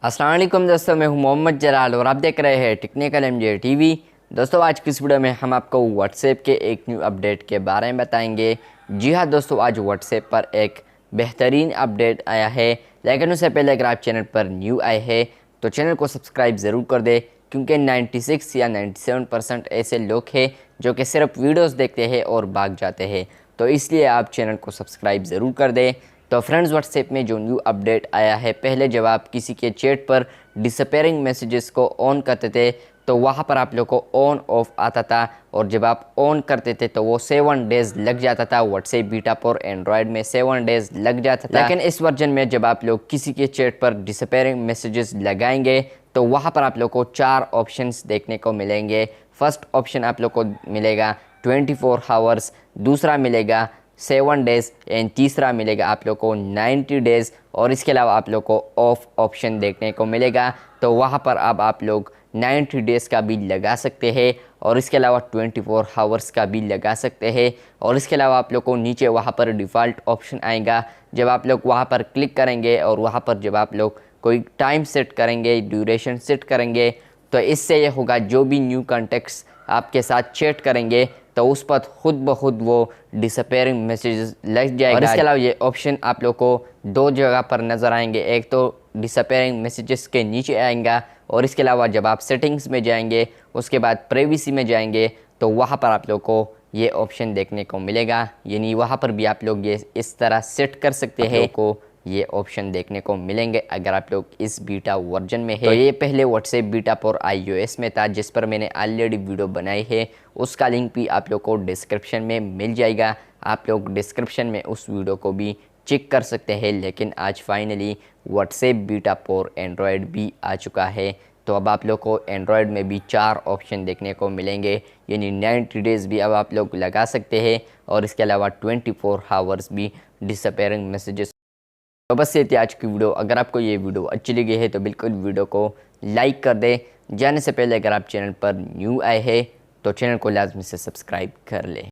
अस्सलाम वालेकुम दोस्तों, मैं हूं मोहम्मद जलाल और आप देख रहे हैं टेक्निकल एमजे टीवी। दोस्तों, आज की इस वीडियो में हम आपको व्हाट्सएप के एक न्यू अपडेट के बारे में बताएंगे। जी हां दोस्तों, आज व्हाट्सएप पर एक बेहतरीन अपडेट आया है, लेकिन उससे पहले अगर आप चैनल पर न्यू आए हैं तो चैनल को सब्सक्राइब ज़रूर कर दें, क्योंकि 96 या 97% ऐसे लोग हैं जो कि सिर्फ वीडियोस देखते हैं और भाग जाते हैं, तो इसलिए आप चैनल को सब्सक्राइब ज़रूर कर दें। तो फ्रेंड्स, व्हाट्सएप में जो न्यू अपडेट आया है, पहले जब आप किसी के चैट पर डिसअपेयरिंग मैसेजेस को ऑन करते थे तो वहाँ पर आप लोग को ऑन ऑफ आता था, और जब आप ऑन करते थे तो वो 7 डेज़ लग जाता था। व्हाट्सएप बीटा पर एंड्रॉयड में 7 डेज़ लग जाता था, लेकिन इस वर्जन में जब आप लोग किसी के चैट पर डिसअपेयरिंग मैसेजेस लगाएंगे तो वहाँ पर आप लोग को 4 ऑप्शंस देखने को मिलेंगे। फर्स्ट ऑप्शन आप लोग को मिलेगा 24 आवर्स, दूसरा मिलेगा 7 डेज़ एंड तीसरा मिलेगा आप लोग को 90 डेज़, और इसके अलावा आप लोग को ऑफ ऑप्शन देखने को मिलेगा। तो वहाँ पर अब आप लोग 90 डेज़ का भी लगा सकते हैं, और इसके अलावा 24 आवर्स का भी लगा सकते हैं। और इसके अलावा आप लोग को नीचे वहाँ पर डिफ़ॉल्ट ऑप्शन आएगा, जब आप लोग वहाँ पर क्लिक करेंगे और वहाँ पर जब आप लोग कोई टाइम सेट करेंगे, ड्यूरेशन सेट करेंगे, तो इससे ये होगा जो भी न्यू कॉन्टेक्ट्स आपके साथ चैट करेंगे तो उस पर खुद ब खुद वो डिसअपेयरिंग मैसेजेस लग जाएगा। और इसके अलावा ये ऑप्शन आप लोग को 2 जगह पर नज़र आएंगे, एक तो डिसअपेयरिंग मैसेजेस के नीचे आएगा, और इसके अलावा जब आप सेटिंग्स में जाएंगे उसके बाद प्राइवेसी में जाएंगे तो वहाँ पर आप लोग को ये ऑप्शन देखने को मिलेगा। यानी वहाँ पर भी आप लोग ये इस तरह सेट कर सकते हैं को ये ऑप्शन देखने को मिलेंगे अगर आप लोग इस बीटा वर्जन में है। तो ये पहले व्हाट्सएप बीटा पर iOS में था, जिस पर मैंने ऑलरेडी वीडियो बनाई है, उसका लिंक भी आप लोग को डिस्क्रिप्शन में मिल जाएगा। आप लोग डिस्क्रिप्शन में उस वीडियो को भी चेक कर सकते हैं। लेकिन आज फाइनली व्हाट्सएप बीटा पर एंड्रॉयड भी आ चुका है, तो अब आप लोग को एंड्रॉयड में भी 4 ऑप्शन देखने को मिलेंगे। यानी 90 डेज़ भी अब आप लोग लगा सकते हैं, और इसके अलावा 24 आवर्स भी डिसअपेयरिंग मैसेजेस। तो बस ये थी आज की वीडियो। अगर आपको ये वीडियो अच्छी लगी है तो बिल्कुल वीडियो को लाइक कर दें। जाने से पहले अगर आप चैनल पर न्यू आए हैं तो चैनल को लाजमी से सब्सक्राइब कर लें।